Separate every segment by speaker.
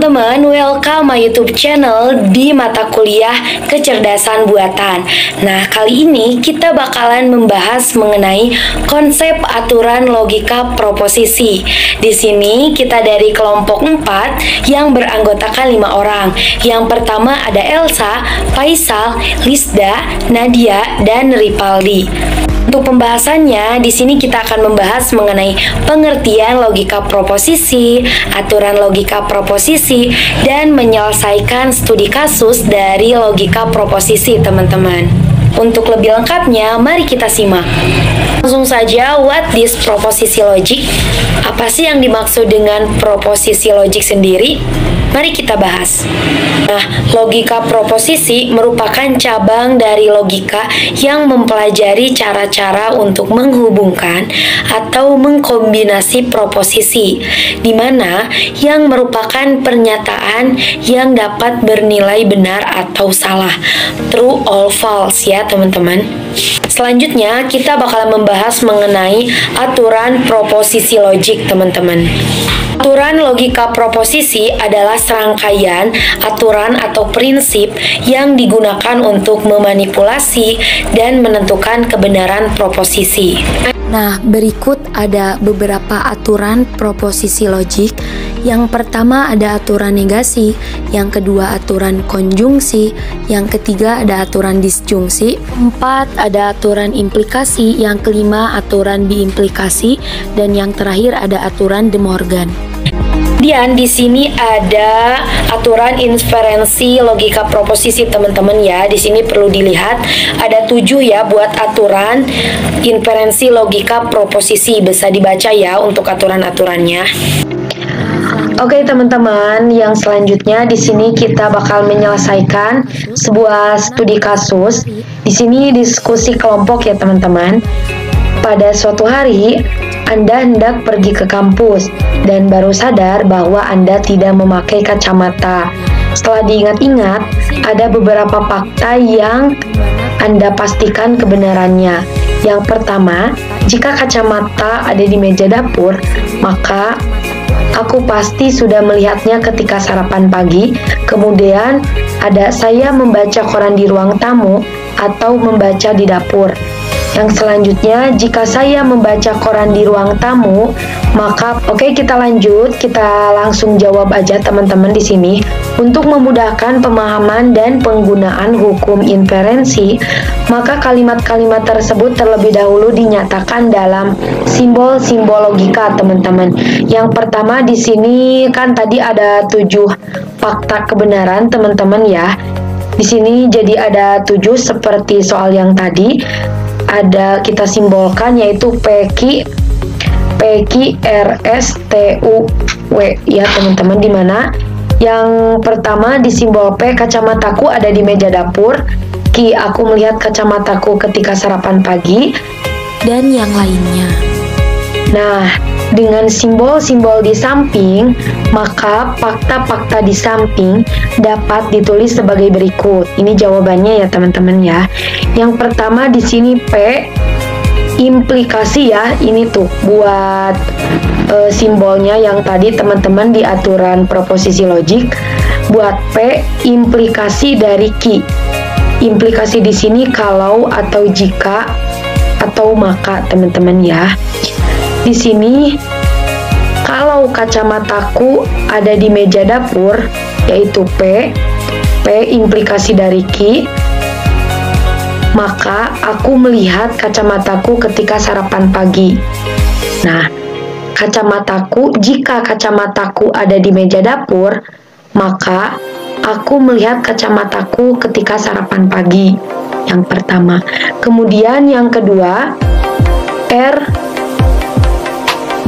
Speaker 1: Teman-teman, welcome my YouTube channel di mata kuliah kecerdasan buatan. Nah, kali ini kita bakalan membahas mengenai konsep aturan logika proposisi. Di sini kita dari kelompok 4 yang beranggotakan 5 orang. Yang pertama ada Elsa, Faisal, Lisda, Nadia, dan Ripaldi. Untuk pembahasannya, di sini kita akan membahas mengenai pengertian logika proposisi, aturan logika proposisi, dan menyelesaikan studi kasus dari logika proposisi, teman-teman. Untuk lebih lengkapnya, mari kita simak. Langsung saja, what is proposisi logik? Apa sih yang dimaksud dengan proposisi logik sendiri? Mari kita bahas. Nah, logika proposisi merupakan cabang dari logika yang mempelajari cara-cara untuk menghubungkan atau mengkombinasi proposisi, di mana yang merupakan pernyataan yang dapat bernilai benar atau salah, true or false ya teman-teman. Selanjutnya kita bakalan membahas mengenai aturan proposisi logik, teman-teman. Aturan logika proposisi adalah serangkaian aturan atau prinsip yang digunakan untuk memanipulasi dan menentukan kebenaran proposisi. Nah, berikut ada beberapa aturan proposisi logik. Yang pertama ada aturan negasi, yang kedua aturan konjungsi, yang ketiga ada aturan disjungsi, 4 ada aturan implikasi, yang kelima aturan biimplikasi, dan yang terakhir ada aturan De Morgan. Kemudian di sini ada aturan inferensi logika proposisi, teman-teman ya. Di sini perlu dilihat ada 7 ya buat aturan inferensi logika proposisi. Bisa dibaca ya untuk aturan-aturannya. Oke teman-teman, yang selanjutnya di sini kita bakal menyelesaikan sebuah studi kasus. Di sini diskusi kelompok ya teman-teman. Pada suatu hari, Anda hendak pergi ke kampus dan baru sadar bahwa Anda tidak memakai kacamata. Setelah diingat-ingat, ada beberapa fakta yang Anda pastikan kebenarannya. Yang pertama, jika kacamata ada di meja dapur, maka aku pasti sudah melihatnya ketika sarapan pagi. Kemudian ada saya membaca koran di ruang tamu atau membaca di dapur. Yang selanjutnya, jika saya membaca koran di ruang tamu, maka oke, kita lanjut, kita langsung jawab aja teman-teman di sini. Untuk memudahkan pemahaman dan penggunaan hukum inferensi, maka kalimat-kalimat tersebut terlebih dahulu dinyatakan dalam simbol-simbol logika, teman-teman. Yang pertama di sini kan tadi ada 7 fakta kebenaran, teman-teman ya. Di sini jadi ada 7 seperti soal yang tadi. Ada kita simbolkan yaitu PQ RSTUW ya teman-teman, di mana yang pertama di simbol P, kacamataku ada di meja dapur. Q, aku melihat kacamataku ketika sarapan pagi, dan yang lainnya. Nah, dengan simbol-simbol di samping, maka fakta-fakta di samping dapat ditulis sebagai berikut. Ini jawabannya ya teman-teman ya. Yang pertama di sini P, implikasi ya. Ini tuh buat simbolnya yang tadi teman-teman di aturan proposisi logik. Buat P, implikasi dari Q. Implikasi di sini kalau atau jika atau maka, teman-teman ya. Di sini kalau kacamataku ada di meja dapur, yaitu P implikasi dari Q, maka aku melihat kacamataku ketika sarapan pagi. Nah, jika kacamataku ada di meja dapur, maka aku melihat kacamataku ketika sarapan pagi. Yang pertama. Kemudian yang kedua, R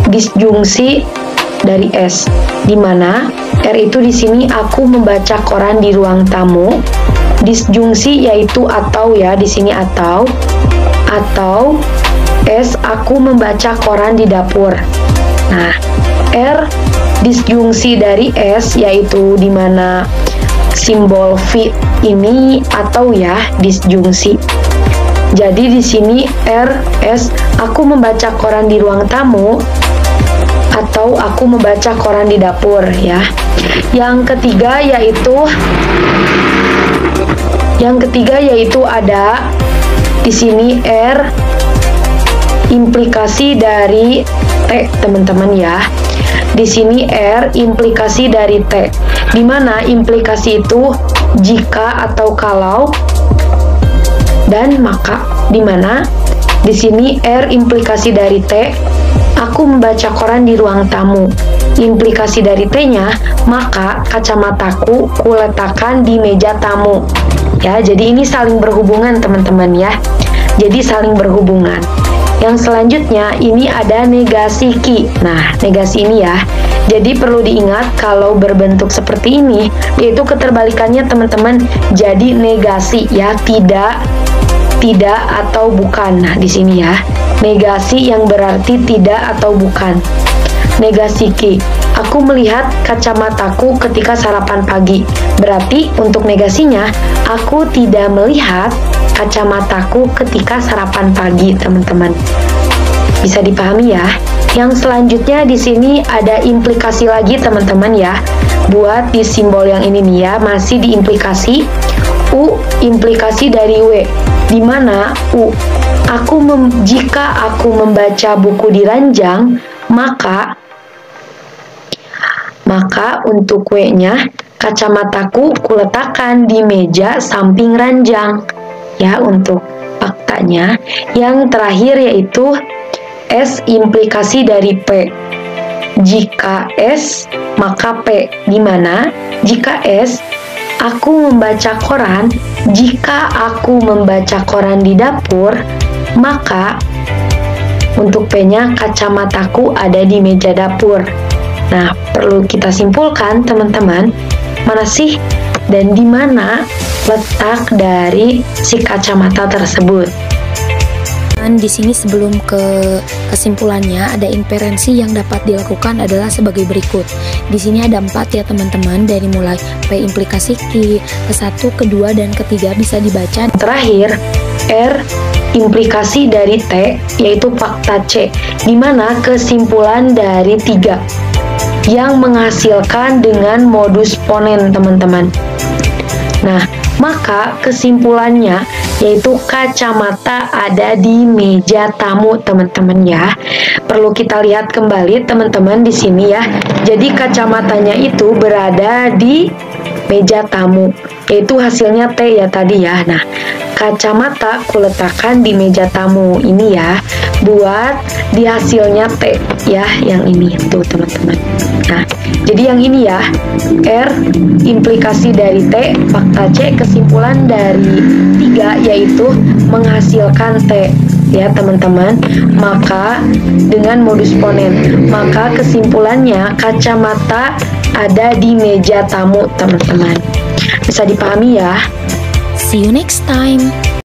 Speaker 1: disjungsi dari S, di mana R itu di sini aku membaca koran di ruang tamu. Disjungsi yaitu atau ya, di sini atau S, aku membaca koran di dapur. Nah, R disjungsi dari S yaitu di mana simbol V ini atau ya, disjungsi. Jadi di sini R S, aku membaca koran di ruang tamu atau aku membaca koran di dapur ya. Yang ketiga yaitu ada di sini R, implikasi dari T, teman-teman ya. Di sini R, implikasi dari T, di mana implikasi itu jika atau kalau dan maka, di mana di sini R, implikasi dari T, aku membaca koran di ruang tamu. Implikasi dari T-nya, maka kacamataku kuletakkan di meja tamu. Ya, jadi ini saling berhubungan teman-teman ya. Jadi saling berhubungan. Yang selanjutnya ini ada negasi ki. Nah, negasi ini ya. Jadi perlu diingat kalau berbentuk seperti ini, yaitu keterbalikannya teman-teman jadi negasi ya, tidak atau bukan. Nah, di sini ya. Negasi yang berarti tidak atau bukan. Negasi ki. Aku melihat kacamataku ketika sarapan pagi. Berarti untuk negasinya, aku tidak melihat kacamataku ketika sarapan pagi, teman-teman. Bisa dipahami ya? Yang selanjutnya di sini ada implikasi lagi, teman-teman ya. Buat di simbol yang ini nih ya, masih diimplikasi. U, implikasi dari W. Di mana U, jika aku membaca buku di ranjang, maka untuk W-nya, kacamataku kuletakkan di meja samping ranjang. Ya, untuk faktanya. Yang terakhir yaitu S, implikasi dari P. Jika S, maka P. Di mana jika S, aku membaca koran, jika aku membaca koran di dapur, maka untuk P-nya, kacamataku ada di meja dapur. Nah, perlu kita simpulkan teman-teman, mana sih dan di mana letak dari si kacamata tersebut.
Speaker 2: Dan di sini sebelum ke kesimpulannya, ada inferensi yang dapat dilakukan adalah sebagai berikut. Di sini ada 4 ya teman-teman, dari mulai P implikasi Q, ke-1, ke-2, dan ke-3 bisa dibaca.
Speaker 1: Terakhir, R, implikasi dari T, yaitu fakta C, di mana kesimpulan dari 3 yang menghasilkan dengan modus ponen, teman-teman. Nah, maka kesimpulannya yaitu kacamata ada di meja tamu, teman-teman ya. Perlu kita lihat kembali teman-teman di sini ya. Jadi kacamatanya itu berada di meja tamu, yaitu hasilnya T ya tadi ya. Nah, kacamata kuletakkan di meja tamu ini ya, buat di hasilnya T ya, yang ini tuh teman-teman. Nah, jadi yang ini ya, R, implikasi dari T, fakta C, kesimpulan dari 3 yaitu menghasilkan T ya teman-teman. Maka dengan modus ponen, maka kesimpulannya kacamata ada di meja tamu, teman-teman. Bisa dipahami ya?
Speaker 2: See you next time.